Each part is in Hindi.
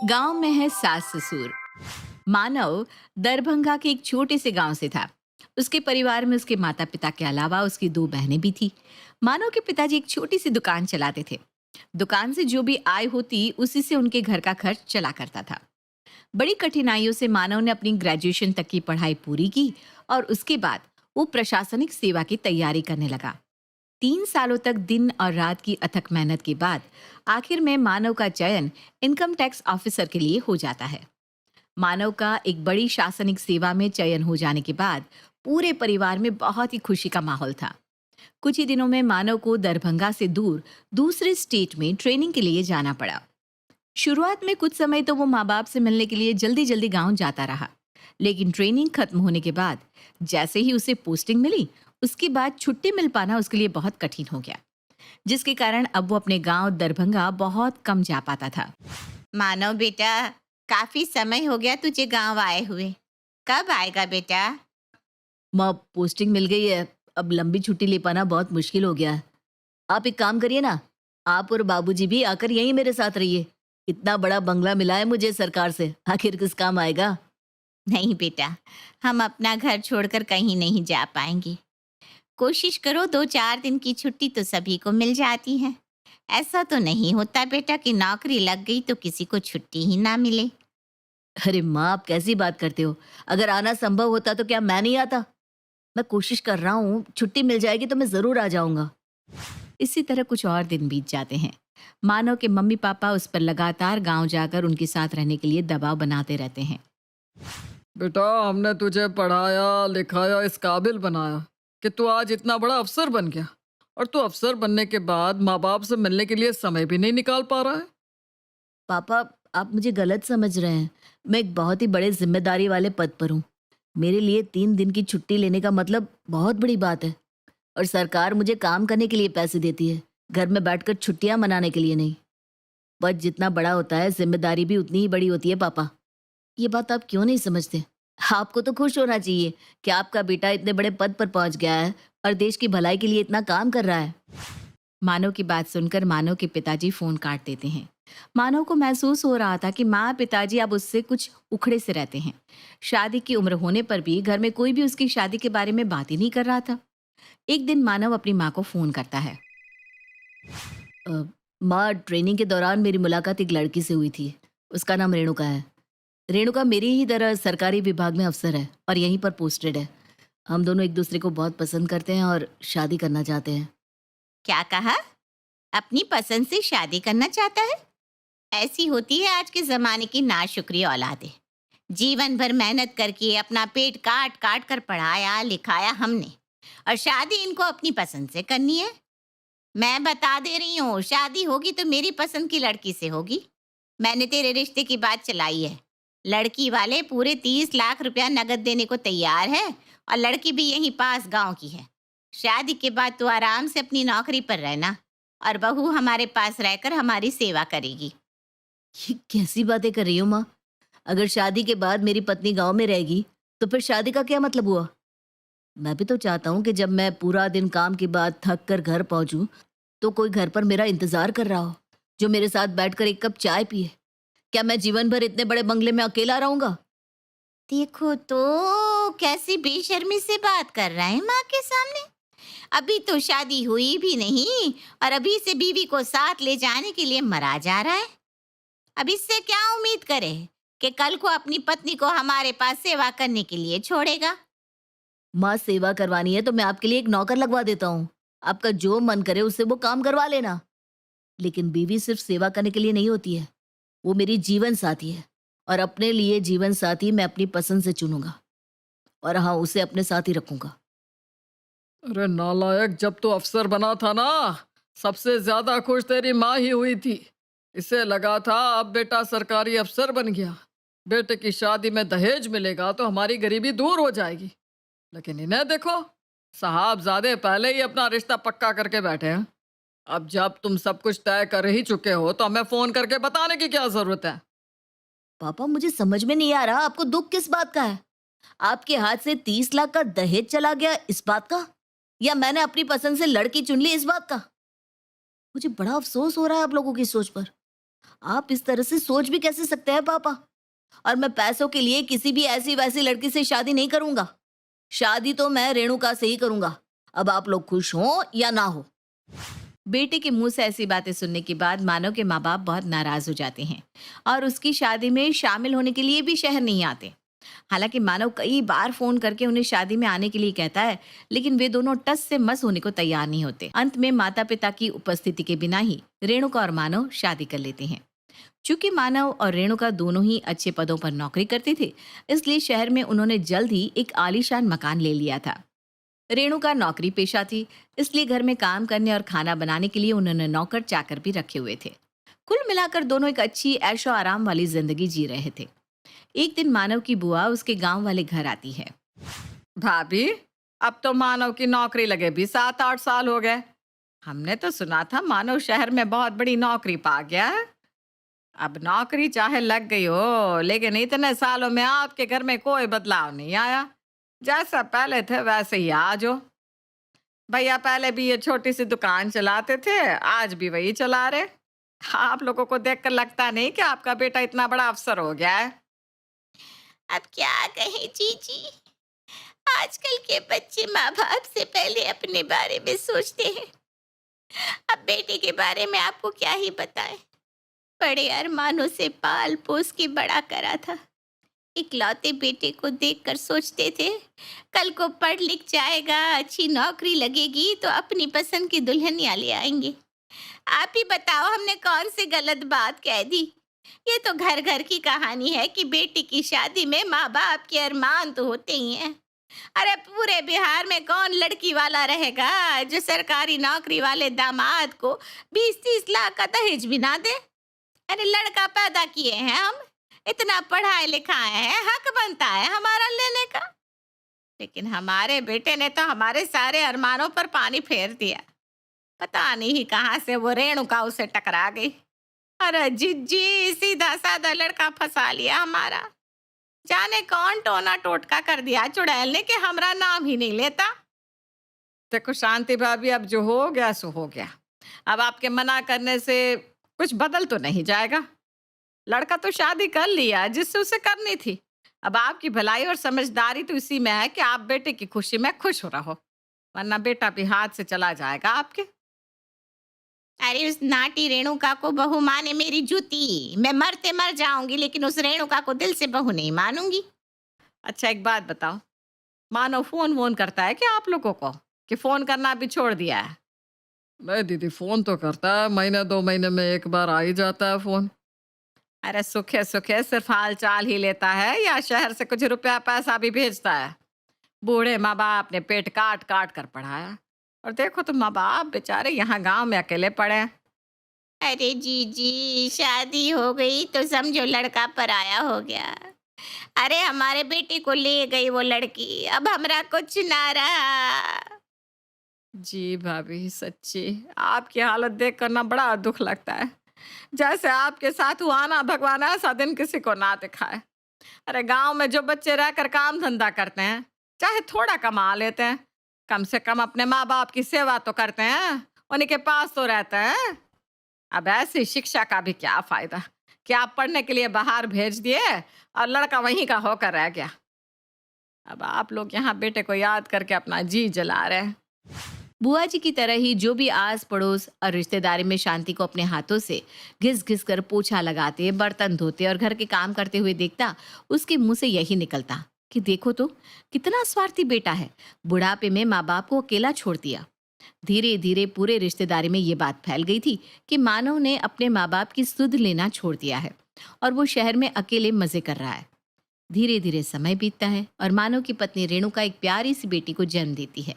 गांव में है सास ससुर। मानव दरभंगा के एक छोटे से गांव से था। उसके परिवार में उसके माता पिता के अलावा उसकी दो बहनें भी थी। मानव के पिताजी एक छोटी सी दुकान चलाते थे। दुकान से जो भी आय होती उसी से उनके घर का खर्च चला करता था। बड़ी कठिनाइयों से मानव ने अपनी ग्रेजुएशन तक की पढ़ाई पूरी की और उसके बाद वो प्रशासनिक सेवा की तैयारी करने लगा। 3 सालों तक दिन और रात की अथक मेहनत के बाद आखिर में मानव का चयन इनकम टैक्स ऑफिसर के लिए हो जाता है। मानव का एक बड़ी शासनिक सेवा में चयन हो जाने के बाद पूरे परिवार में बहुत ही खुशी का माहौल था। कुछ ही दिनों में मानव को दरभंगा से दूर दूसरे स्टेट में ट्रेनिंग के लिए जाना पड़ा। शुरुआत में कुछ समय तो वो माँ बाप से मिलने के लिए जल्दी जल्दी गांव जाता रहा, लेकिन ट्रेनिंग खत्म होने के बाद जैसे ही उसे पोस्टिंग मिली, उसके बाद छुट्टी मिल पाना उसके लिए बहुत कठिन हो गया, जिसके कारण अब वो अपने गांव दरभंगा बहुत कम जा पाता था। मानव बेटा, काफी समय हो गया तुझे गांव आए हुए। कब आएगा बेटा? माँ, पोस्टिंग मिल गई है, अब लंबी छुट्टी ले पाना बहुत मुश्किल हो गया है। आप एक काम करिए ना, आप और बाबूजी भी आकर यहीं मेरे साथ रहिए। इतना बड़ा बंगला मिला है मुझे सरकार से, आखिर किस काम आएगा। नहीं बेटा, हम अपना घर छोड़कर कहीं नहीं जा पाएंगे। कोशिश करो, 2-4 दिन की छुट्टी तो सभी को मिल जाती है। ऐसा तो नहीं होता बेटा कि नौकरी लग गई तो किसी को छुट्टी ही ना मिले। अरे माँ, आप कैसी बात करते हो? अगर आना संभव होता तो क्या मैं नहीं आता? मैं कोशिश कर रहा हूँ, छुट्टी मिल जाएगी तो मैं जरूर आ जाऊंगा। इसी तरह कुछ और दिन बीत जाते हैं। मानव के मम्मी पापा उस पर लगातार गांव जाकर उनके साथ रहने के लिए दबाव बनाते रहते हैं। बेटा, हमने तुझे पढ़ाया लिखाया, इस काबिल बनाया कि तू आज इतना बड़ा अफसर बन गया। और तू अफसर बनने के बाद माँ बाप से मिलने के लिए समय भी नहीं निकाल पा रहा है। पापा, आप मुझे गलत समझ रहे हैं। मैं एक बहुत ही बड़े जिम्मेदारी वाले पद पर हूँ। मेरे लिए 3 दिन की छुट्टी लेने का मतलब बहुत बड़ी बात है। और सरकार मुझे काम करने के लिए पैसे देती है, घर में बैठकर छुट्टियां मनाने के लिए नहीं। पद जितना बड़ा होता है, जिम्मेदारी भी उतनी ही बड़ी होती है पापा। ये बात आप क्यों नहीं समझते? आपको तो खुश होना चाहिए कि आपका बेटा इतने बड़े पद पर पहुंच गया है और देश की भलाई के लिए इतना काम कर रहा है। मानव की बात सुनकर मानव के पिताजी फोन काट देते हैं। मानव को महसूस हो रहा था कि माँ पिताजी अब उससे कुछ उखड़े से रहते हैं। शादी की उम्र होने पर भी घर में कोई भी उसकी शादी के बारे में बात ही नहीं कर रहा था। एक दिन मानव अपनी माँ को फोन करता है। "अ, माँ, ट्रेनिंग के दौरान मेरी मुलाकात एक लड़की से हुई थी। उसका नाम रेणुका है। रेणुका मेरी ही तरह सरकारी विभाग में अफसर है और यहीं पर पोस्टेड है। हम दोनों एक दूसरे को बहुत पसंद करते हैं और शादी करना चाहते हैं। क्या कहा? अपनी पसंद से शादी करना चाहता है? ऐसी होती है आज के जमाने की नाशुक्री औलादें। जीवन भर मेहनत करके अपना पेट काट काट कर पढ़ाया लिखाया हमने, और शादी इनको अपनी पसंद से करनी है। मैं बता दे रही हूँ, शादी होगी तो मेरी पसंद की लड़की से होगी। मैंने तेरे रिश्ते की बात चलाई है। लड़की वाले पूरे 30 लाख रुपया नगद देने को तैयार है, और लड़की भी यहीं पास गांव की है। शादी के बाद तू आराम से अपनी नौकरी पर रहना, और बहू हमारे पास रहकर हमारी सेवा करेगी। ये कैसी बातें कर रही हो माँ? अगर शादी के बाद मेरी पत्नी गांव में रहेगी तो फिर शादी का क्या मतलब हुआ? मैं भी तो चाहता हूँ कि जब मैं पूरा दिन काम के बाद थक कर घर पहुंचूं तो कोई घर पर मेरा इंतजार कर रहा हो, जो मेरे साथ बैठकर एक कप चाय पिए। क्या मैं जीवन भर इतने बड़े बंगले में अकेला रहूंगा? देखो तो कैसी बेशर्मी से बात कर रहा है माँ के सामने। अभी तो शादी हुई भी नहीं, और अभी से बीवी को साथ ले जाने के लिए मरा जा रहा है। अब इससे क्या उम्मीद करे कि कल को अपनी पत्नी को हमारे पास सेवा करने के लिए छोड़ेगा? माँ, सेवा करवानी है तो मैं आपके लिए एक नौकर लगवा देता हूँ। आपका जो मन करे उससे वो काम करवा लेना। लेकिन बीवी सिर्फ सेवा करने के लिए नहीं होती है, वो मेरी जीवन साथी है। और अपने लिए जीवन साथी मैं अपनी पसंद से चुनूंगा, और हाँ, उसे अपने साथ ही रखूंगा। अरे नालायक, जब तू अफसर बना था ना, सबसे ज्यादा खुश तेरी माँ ही हुई थी। इसे लगा था अब बेटा सरकारी अफसर बन गया, बेटे की शादी में दहेज मिलेगा तो हमारी गरीबी दूर हो जाएगी। लेकिन इन्हें देखो, साहबजादे पहले ही अपना रिश्ता पक्का करके बैठे हैं। अब जब तुम सब कुछ तय कर ही चुके हो तो हमें फोन करके बताने की क्या जरूरत है? पापा, मुझे समझ में नहीं आ रहा, आपको दुख किस बात का है? आपके हाथ से 30 लाख का दहेज चला गया इस बात का, या मैंने अपनी पसंद से लड़की चुन ली इस बात का? मुझे बड़ा अफसोस हो रहा है आप लोगों की सोच पर। आप इस तरह से सोच भी कैसे सकते हैं पापा? और मैं पैसों के लिए किसी भी ऐसी वैसी लड़की से शादी नहीं करूंगा। शादी तो मैं रेणुका से ही करूंगा। अब आप लोग खुश हो या ना हो। बेटे के मुंह से ऐसी बातें सुनने के बाद मानव के माँ बाप बहुत नाराज हो जाते हैं और उसकी शादी में शामिल होने के लिए भी शहर नहीं आते। हालांकि मानव कई बार फोन करके उन्हें शादी में आने के लिए कहता है, लेकिन वे दोनों टस से मस होने को तैयार नहीं होते। अंत में माता पिता की उपस्थिति के बिना ही रेणुका और मानव शादी कर लेते हैं। चूंकि मानव और रेणुका दोनों ही अच्छे पदों पर नौकरी करते थे, इसलिए शहर में उन्होंने जल्द ही एक आलीशान मकान ले लिया था। रेणुका नौकरी पेशा थी, इसलिए घर में काम करने और खाना बनाने के लिए उन्होंने नौकर चाकर भी रखे हुए थे। कुल मिलाकर दोनों एक अच्छी ऐशो आराम वाली जिंदगी जी रहे थे। एक दिन मानव की बुआ उसके गांव वाले घर आती है। भाभी, अब तो मानव की नौकरी लगे भी 7-8 साल हो गए। हमने तो सुना था मानव शहर में बहुत बड़ी नौकरी पा गया है। अब नौकरी चाहे लग गई हो, लेकिन इतने सालों में आपके घर में कोई बदलाव नहीं आया। जैसा पहले थे वैसे ही आज हो। भैया पहले भी ये छोटी सी दुकान चलाते थे, आज भी वही चला रहे। आप लोगों को देखकर लगता नहीं कि आपका बेटा इतना बड़ा अफसर हो गया है। अब क्या कहें जीजी, आजकल के बच्चे माँ बाप से पहले अपने बारे में सोचते हैं। अब बेटे के बारे में आपको क्या ही बताएं। बड़े अरमानों से पाल पोस के बड़ा करा था। इकलौते बेटे को देखकर सोचते थे कल को पढ़ लिख जाएगा, अच्छी नौकरी लगेगी तो अपनी पसंद की दुल्हनिया ले आएंगे। आप ही बताओ हमने कौन सी गलत बात कह दी। ये तो घर घर की कहानी है कि बेटी की शादी में माँ बाप के अरमान तो होते ही हैं। अरे पूरे बिहार में कौन लड़की वाला रहेगा जो सरकारी नौकरी वाले दामाद को 20-30 लाख का दहेज भी ना दे। अरे लड़का पैदा किए हैं हम, इतना पढ़ाए लिखाए हैं, हक बनता है हमारा लेने का। लेकिन हमारे बेटे ने तो हमारे सारे अरमानों पर पानी फेर दिया। पता नहीं कहाँ से वो रेणुका उसे टकरा गई। अरे जिज्जी, सीधा साधा लड़का फंसा लिया हमारा। जाने कौन टोना टोटका कर दिया चुड़ैल ने कि हमारा नाम ही नहीं लेता। देखो शांति भाभी, अब जो हो गया सो हो गया। अब आपके मना करने से कुछ बदल तो नहीं जाएगा। लड़का तो शादी कर लिया जिससे उसे करनी थी। अब आपकी भलाई और समझदारी तो इसी में है कि आप बेटे की खुशी में खुश हो रहो, वरना बेटा भी हाथ से चला जाएगा आपके। अरे उस नाटी रेणुका को बहू माने मेरी जूती। मैं मरते मर जाऊंगी लेकिन उस रेणुका को दिल से बहू नहीं मानूंगी। अच्छा एक बात बताओ, मानो फोन वोन करता है क्या आप लोगों को, कि फोन करना भी छोड़ दिया है? नहीं दीदी, फोन तो करता है, महीने 2 महीने में एक बार आ ही जाता है फोन। अरे सुखे सुखे सिर्फ हाल चाल ही लेता है या शहर से कुछ रुपया पैसा भी भेजता है? बूढ़े माँ बाप ने पेट काट काट कर पढ़ाया, और देखो तो माँ बाप बेचारे यहाँ गांव में अकेले पड़े हैं। अरे जीजी, शादी हो गई तो समझो लड़का पराया हो गया। अरे हमारे बेटे को ले गई वो लड़की, अब हमरा कुछ ना रहा। जी भाभी, सच्ची आपकी हालत देख कर ना बड़ा दुख लगता है। जैसे आपके साथ हुआ ना, भगवान ऐसा दिन किसी को ना दिखाए। अरे गांव में जो बच्चे रहकर काम धंधा करते हैं, चाहे थोड़ा कमा लेते हैं, कम से कम अपने माँ बाप की सेवा तो करते हैं, उन्हीं के पास तो रहते हैं। अब ऐसी शिक्षा का भी क्या फायदा कि आप पढ़ने के लिए बाहर भेज दिए और लड़का वहीं का होकर रह गया। अब आप लोग यहाँ बेटे को याद करके अपना जी जला रहे हैं। बुआ जी की तरह ही जो भी आस पड़ोस और रिश्तेदारी में शांति को अपने हाथों से घिस घिस कर पोछा लगाते, बर्तन धोते और घर के काम करते हुए देखता, उसके मुंह से यही निकलता कि देखो तो कितना स्वार्थी बेटा है, बुढ़ापे में माँ बाप को अकेला छोड़ दिया। धीरे धीरे पूरे रिश्तेदारी में ये बात फैल गई थी कि मानव ने अपने माँ बाप की सुध लेना छोड़ दिया है और वो शहर में अकेले मजे कर रहा है। धीरे धीरे समय बीतता है और मानव की पत्नी रेणुका एक प्यारी सी बेटी को जन्म देती है।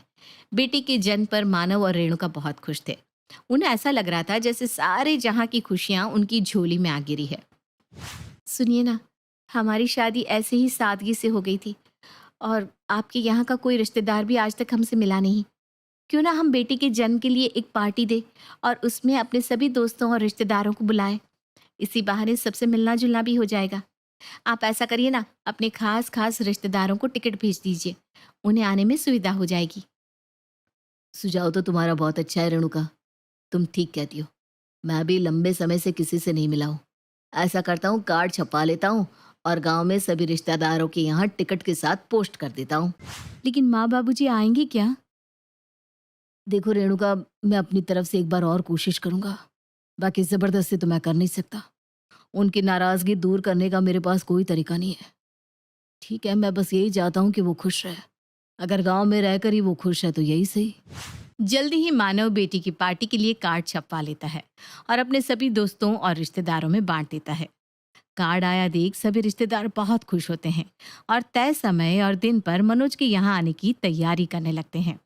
बेटी के जन्म पर मानव और रेणुका बहुत खुश थे। उन्हें ऐसा लग रहा था जैसे सारे जहां की खुशियां उनकी झोली में आ गिरी है। सुनिए ना, हमारी शादी ऐसे ही सादगी से हो गई थी और आपके यहाँ का कोई रिश्तेदार भी आज तक हमसे मिला नहीं। क्यों ना हम बेटी के जन्म के लिए एक पार्टी दे और उसमें अपने सभी दोस्तों और रिश्तेदारों को बुलाएं। इसी बहाने सबसे मिलना जुलना भी हो जाएगा। आप ऐसा करिए ना, अपने खास खास रिश्तेदारों को टिकट भेज दीजिए, उन्हें आने में सुविधा हो जाएगी। सुझाव तो तुम्हारा बहुत अच्छा है रेणुका, तुम ठीक कहती हो। मैं भी लंबे समय से किसी से नहीं मिला हूँ। ऐसा करता हूँ, कार्ड छपवा लेता हूँ और गांव में सभी रिश्तेदारों के यहाँ टिकट के साथ पोस्ट कर देता हूँ। लेकिन माँ बाबूजी आएंगे क्या? देखो रेणुका, मैं अपनी तरफ से एक बार और कोशिश करूंगा, बाकी जबरदस्ती तो मैं कर नहीं सकता। उनकी नाराजगी दूर करने का मेरे पास कोई तरीका नहीं है। ठीक है, मैं बस यही चाहता हूँ कि वो खुश रहे। अगर गांव में रहकर ही वो खुश है तो यही सही। जल्दी ही मानव बेटी की पार्टी के लिए कार्ड छपवा लेता है और अपने सभी दोस्तों और रिश्तेदारों में बांट देता है। कार्ड आया देख सभी रिश्तेदार बहुत खुश होते हैं और तय समय और दिन पर मनोज के यहाँ आने की तैयारी करने लगते हैं।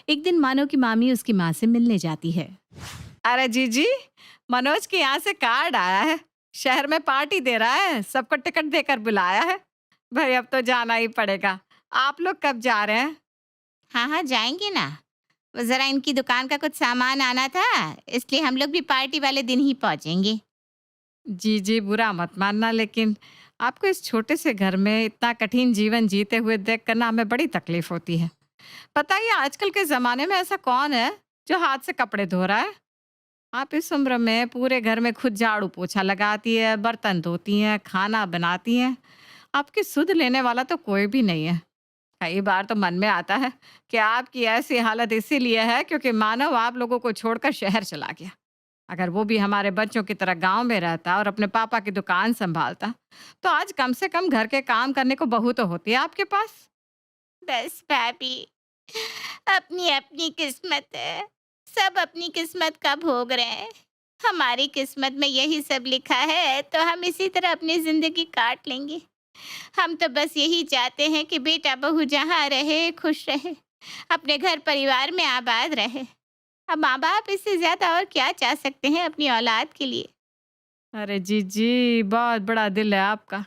एक दिन मानव की मामी उसकी माँ से मिलने जाती है। अरे जीजी, मनोज के यहाँ से कार्ड आया है, शहर में पार्टी दे रहा है, सबको टिकट देकर बुलाया है। भाई अब तो जाना ही पड़ेगा। आप लोग कब जा रहे हैं? हाँ हाँ, जाएंगे ना। वो जरा इनकी दुकान का कुछ सामान आना था, इसलिए हम लोग भी पार्टी वाले दिन ही पहुंचेंगे। जी जी, बुरा मत मानना, लेकिन आपको इस छोटे से घर में इतना कठिन जीवन जीते हुए देख कर ना हमें बड़ी तकलीफ होती है। पता ही है, आजकल के ज़माने में ऐसा कौन है जो हाथ से कपड़े धो रहा है? आप इस उम्र में पूरे घर में खुद झाड़ू पोछा लगाती है, बर्तन धोती हैं, खाना बनाती हैं। आपकी सुध लेने वाला तो कोई भी नहीं है। कई बार तो मन में आता है कि आपकी ऐसी हालत इसीलिए है क्योंकि मानव आप लोगों को छोड़कर शहर चला गया। अगर वो भी हमारे बच्चों की तरह गांव में रहता और अपने पापा की दुकान संभालता, तो आज कम से कम घर के काम करने को बहू तो होती है आपके पास। बस भाभी, अपनी अपनी किस्मत है, सब अपनी किस्मत का भोग रहे हैं। हमारी किस्मत में यही सब लिखा है तो हम इसी तरह अपनी जिंदगी काट लेंगे। हम तो बस यही चाहते हैं कि बेटा बहू जहाँ रहे खुश रहे, अपने घर परिवार में आबाद रहे। अब माँ बाप इससे ज्यादा और क्या चाह सकते हैं अपनी औलाद के लिए। अरे जी जी, बहुत बड़ा दिल है आपका।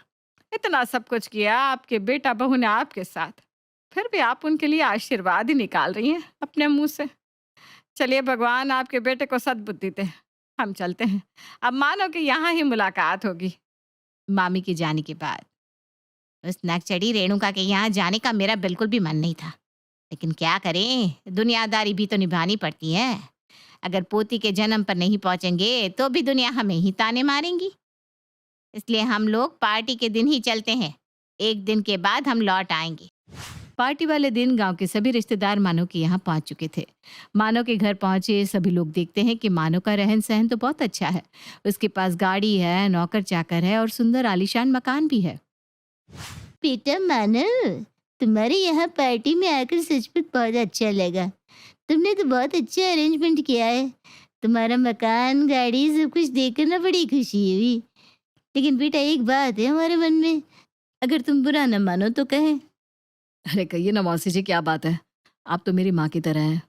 इतना सब कुछ किया आपके बेटा बहू ने आपके साथ, फिर भी आप उनके लिए आशीर्वाद ही निकाल रही हैं अपने मुंह से। चलिए, भगवान आपके बेटे को सद्बुद्धि दे। हम चलते हैं, अब मानो कि यहाँ ही मुलाकात होगी। मामी के जाने के बाद उस नकचड़ी रेणुका के यहाँ जाने का मेरा बिल्कुल भी मन नहीं था, लेकिन क्या करें, दुनियादारी भी तो निभानी पड़ती है। अगर पोती के जन्म पर नहीं पहुंचेंगे तो भी दुनिया हमें ही ताने मारेंगी। इसलिए हम लोग पार्टी के दिन ही चलते हैं, एक दिन के बाद हम लौट आएंगे। पार्टी वाले दिन गांव के सभी रिश्तेदार मानव के यहाँ पहुंच चुके थे। मानव के घर पहुंचे सभी लोग देखते हैं कि मानव का रहन सहन तो बहुत अच्छा है। उसके पास गाड़ी है, नौकर चाकर है और सुंदर आलीशान मकान भी है। बेटा मानव, तुम्हारे यहाँ पार्टी में आकर सचमुच बहुत अच्छा लगा। तुमने तो बहुत अच्छा अरेंजमेंट किया है। तुम्हारा मकान, गाड़ी सब कुछ देखकर ना बड़ी खुशी हुई। लेकिन बेटा एक बात है हमारे मन में, अगर तुम बुरा न मानो तो कहें। अरे कहिए ना मौसी जी, क्या बात है? आप तो मेरी माँ की तरह हैं।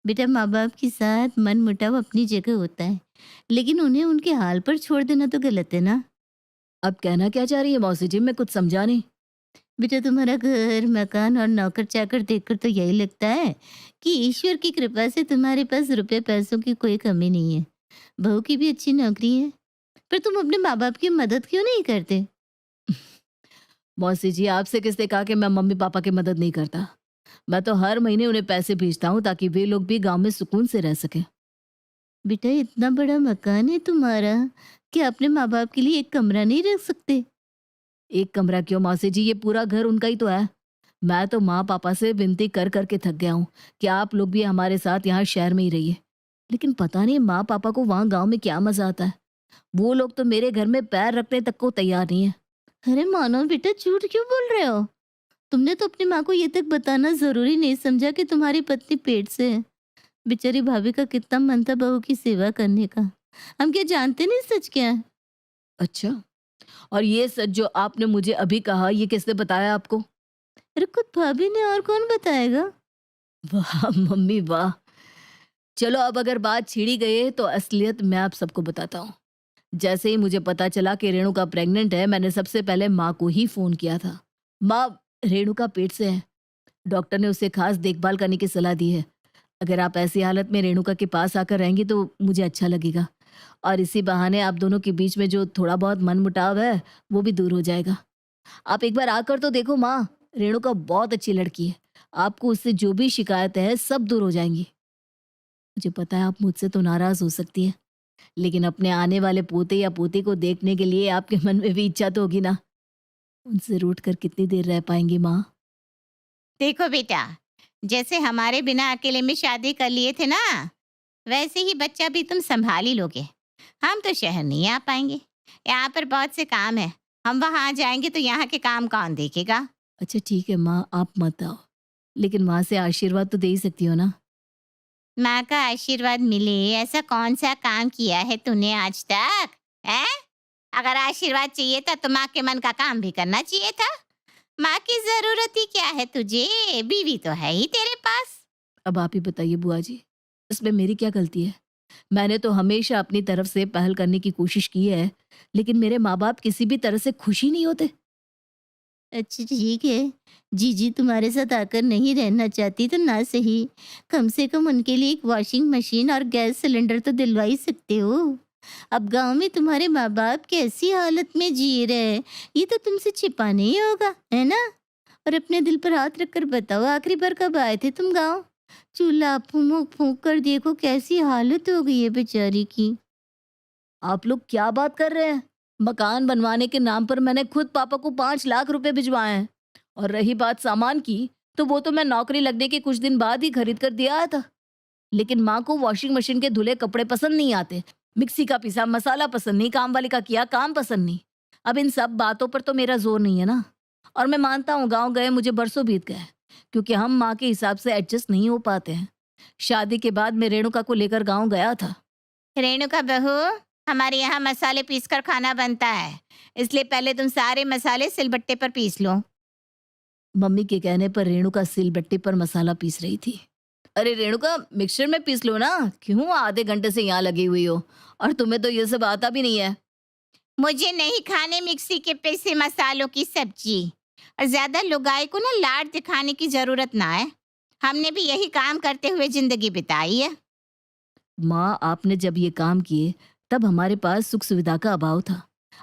बेटा माँ बाप के साथ मन मुटाव अपनी जगह होता है, लेकिन उन्हें उनके हाल पर छोड़ देना तो गलत है ना। अब कहना क्या चाह रही है मौसी जी? मैं कुछ समझा नहीं। बेटा तुम्हारा घर, मकान और नौकर चाकर देखकर तो यही लगता है कि ईश्वर की कृपा से तुम्हारे पास रुपए पैसों की कोई कमी नहीं है। बहू की भी अच्छी नौकरी है, पर तुम अपने माँ बाप की मदद क्यों नहीं करते? मौसी जी, आपसे किसने कहा कि मैं मम्मी पापा की मदद नहीं करता? मैं तो हर महीने उन्हें पैसे भेजता हूँ ताकि वे लोग भी गांव में सुकून से रह सके। बेटा इतना बड़ा मकान है तुम्हारा, क्या अपने माँ बाप के लिए एक कमरा नहीं रख सकते? एक कमरा क्यों मौसी जी, ये पूरा घर उनका ही तो है। मैं तो माँ पापा से विनती कर करके थक गया हूँ कि आप लोग भी हमारे साथ यहाँ शहर में ही रहिए, लेकिन पता नहीं माँ पापा को वहाँ गांव में क्या मजा आता है। वो लोग तो मेरे घर में पैर रखने तक को तैयार नहीं है। अरे मानो बेटा, झूठ क्यों बोल रहे हो? तुमने तो अपनी माँ को ये तक बताना जरूरी नहीं समझा कि तुम्हारी पत्नी पेट से है। बेचारी भाभी का कितना मन था बहू की सेवा करने का। हम क्या जानते नहीं सच क्या है? अच्छा, और ये सच जो आपने मुझे अभी कहा, ये किसने बताया आपको? अरे खुद भाभी ने, और कौन बताएगा? वाह मम्मी वाह। चलो, अब अगर बात छिड़ी गई है तो असलियत मैं आप सबको बताता हूँ। जैसे ही मुझे पता चला कि रेणुका प्रेग्नेंट है, मैंने सबसे पहले माँ को ही फोन किया था। माँ, रेणुका पेट से है। डॉक्टर ने उसे खास देखभाल करने की सलाह दी है। अगर आप ऐसी हालत में रेणुका के पास आकर रहेंगी तो मुझे अच्छा लगेगा, और इसी बहाने आप दोनों के बीच में जो थोड़ा बहुत मनमुटाव है वो भी दूर हो जाएगा। आप एक बार आकर तो देखो माँ, रेणुका बहुत अच्छी लड़की है। आपको उससे जो भी शिकायत है सब दूर हो जाएंगी। मुझे पता है आप मुझसे तो नाराज हो सकती है, लेकिन अपने आने वाले पोते या पोती को देखने के लिए आपके मन में भी इच्छा तो होगी ना। उनसे रूठ कर कितनी देर रह पाएंगी माँ? देखो बेटा, जैसे हमारे बिना अकेले में शादी कर लिए थे ना, वैसे ही बच्चा भी तुम संभाल ही लोगे। हम तो शहर नहीं आ पाएंगे, यहाँ पर बहुत से काम है। हम वहाँ जाएंगे तो यहाँ के काम कौन देखेगा? अच्छा ठीक है माँ, आप मत आओ, लेकिन माँ से आशीर्वाद तो दे ही सकती हो ना। माँ का आशीर्वाद मिले ऐसा कौन सा काम किया है तूने आज तक? है? अगर आशीर्वाद चाहिए था तो माँ के मन का काम भी करना चाहिए था। माँ की जरूरत ही क्या है तुझे? बीवी तो है ही तेरे पास। अब आप ही बताइए बुआ जी, इसमें मेरी क्या गलती है? मैंने तो हमेशा अपनी तरफ से पहल करने की कोशिश की है, लेकिन मेरे माँ बाप किसी भी तरह से खुश ही नहीं होते। अच्छा ठीक है, जीजी तुम्हारे साथ आकर नहीं रहना चाहती तो ना सही, कम से कम उनके लिए एक वॉशिंग मशीन और गैस सिलेंडर तो दिलवा ही सकते हो। अब गांव में तुम्हारे माँ बाप कैसी हालत में जी रहे हैं, ये तो तुमसे छिपाना ही होगा, है ना? और अपने दिल पर हाथ रखकर बताओ, आखिरी बार कब आए थे तुम गांव? चूल्हा फूंक फूंक कर देखो कैसी हालत हो गई है बेचारी की। आप लोग क्या बात कर रहे हैं? मकान बनवाने के नाम पर मैंने खुद पापा को 5 लाख रुपए भिजवाए हैं। और रही बात सामान की, तो वो तो मैं नौकरी लगने के कुछ दिन बाद ही खरीद कर दिया आया था। लेकिन माँ को वॉशिंग मशीन के धुले कपड़े पसंद नहीं आते, मिक्सी का पिसा मसाला पसंद नहीं, काम वाली का किया काम पसंद नहीं। अब इन सब बातों पर तो मेरा जोर नहीं है ना। और मैं मानता हूँ गांव गए मुझे बरसों बीत गए, क्योंकि हम माँ के हिसाब से एडजस्ट नहीं हो पाते हैं। शादी के बाद मैं रेणुका को लेकर गांव गया था। रेणुका बहू, हमारे यहाँ मसाले पीसकर खाना बनता है, इसलिए पहले तुम सारे मसाले सिलबट्टे पर पीस लो। मम्मी के कहने पर रेणुका सिलबट्टे पर मसाला पीस रही थी। अरे रेणुका, मिक्सर में पीस लो ना, क्यों आधे घंटे से यहाँ लगी हुई हो? और तुम्हें तो ये सब आता भी नहीं है। मुझे नहीं खाने मिक्सी के पीसे मसालों की सब्जी। और ज्यादा लुगाई को ना लाड दिखाने की जरूरत ना है, हमने भी यही काम करते हुए जिंदगी बिताई है। माँ, आपने जब ये काम किए तब हमारे पास सुख सुविधा का अभाव था,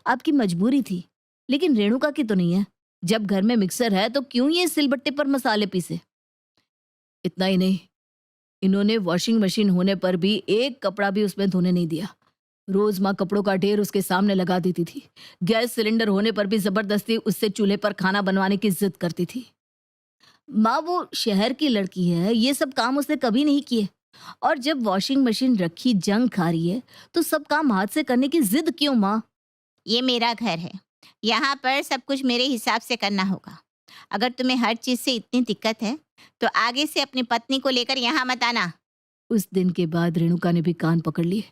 आपकी मजबूरी थी, लेकिन रेणुका की तो नहीं है। जब घर में मिक्सर है तो क्यों ये सिलबट्टे पर मसाले पीसे? इतना ही नहीं, इन्होंने वॉशिंग मशीन होने पर भी एक कपड़ा भी उसमें धोने नहीं दिया। रोज माँ कपड़ों का ढेर उसके सामने लगा देती थी। गैस सिलेंडर होने पर भी जबरदस्ती उससे चूल्हे पर खाना बनवाने की जिद करती थी। माँ, वो शहर की लड़की है, ये सब काम उसने कभी नहीं किए। और जब वॉशिंग मशीन रखी जंग खा रही है तो सब काम हाथ से करने की जिद क्यों माँ? ये मेरा घर है, यहाँ पर सब कुछ मेरे हिसाब से करना होगा। अगर तुम्हें हर चीज से इतनी दिक्कत है तो आगे से अपनी पत्नी को लेकर यहाँ मत आना। उस दिन के बाद रेणुका ने भी कान पकड़ लिए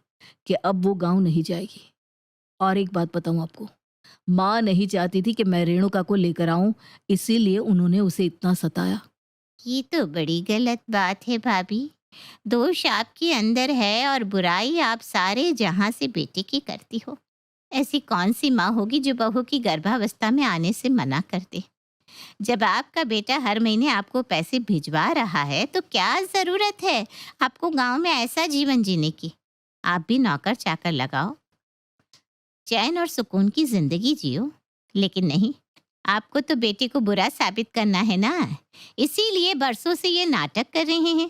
कि अब वो गांव नहीं जाएगी। और एक बात बताऊं आपको, माँ नहीं चाहती थी कि मैं रेणुका को लेकर आऊं, इसीलिए उन्होंने उसे इतना सताया। ये तो बड़ी गलत बात है भाभी। दोष आपके अंदर है और बुराई आप सारे जहां से बेटे की करती हो। ऐसी कौन सी माँ होगी जो बहू की गर्भावस्था में आने से मना कर दे? जब आपका बेटा हर महीने आपको पैसे भिजवा रहा है तो क्या जरूरत है आपको गांव में ऐसा जीवन जीने की? आप भी नौकर चाकर लगाओ, चैन और सुकून की जिंदगी जियो। लेकिन नहीं, आपको तो बेटे को बुरा साबित करना है ना, इसीलिए बरसों से ये नाटक कर रहे हैं।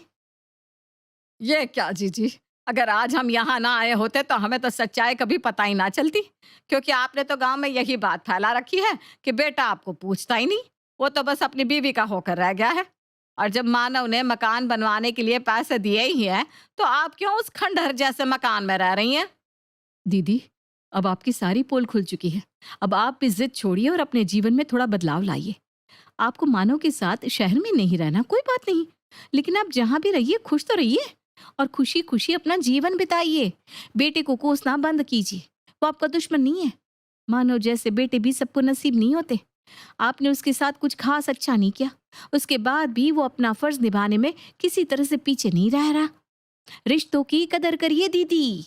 ये क्या जीजी, अगर आज हम यहाँ ना आए होते तो हमें तो सच्चाई कभी पता ही ना चलती, क्योंकि आपने तो गांव में यही बात फैला रखी है कि बेटा आपको पूछता ही नहीं, वो तो बस अपनी बीवी का होकर रह गया है। और जब मानव ने मकान बनवाने के लिए पैसे दिए ही हैं, तो आप क्यों उस खंडहर जैसे मकान में रह रही हैं? दीदी, अब आपकी सारी पोल खुल चुकी है। अब आप भी जिद छोड़िए और अपने जीवन में थोड़ा बदलाव लाइए। आपको मानव के साथ शहर में नहीं रहना, कोई बात नहीं, लेकिन आप जहाँ भी रहिए खुश तो रहिए और खुशी खुशी अपना जीवन बिताइए। बेटे को कोसना बंद कीजिए, वो आपका दुश्मन नहीं है। मानव जैसे बेटे भी सबको नसीब नहीं होते। आपने उसके साथ कुछ खास अच्छा नहीं किया, उसके बाद भी वो अपना फर्ज निभाने में किसी तरह से पीछे नहीं रह रहा। रिश्तों की कदर करिए दीदी।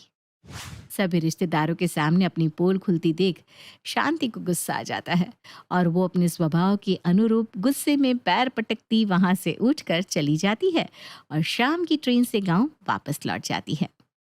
सभी रिश्तेदारों के सामने अपनी पोल खुलती देख शांति को गुस्सा आ जाता है और वो अपने स्वभाव के अनुरूप गुस्से में पैर पटकती वहां से उठकर चली जाती है और शाम की ट्रेन से गांव वापस लौट जाती है।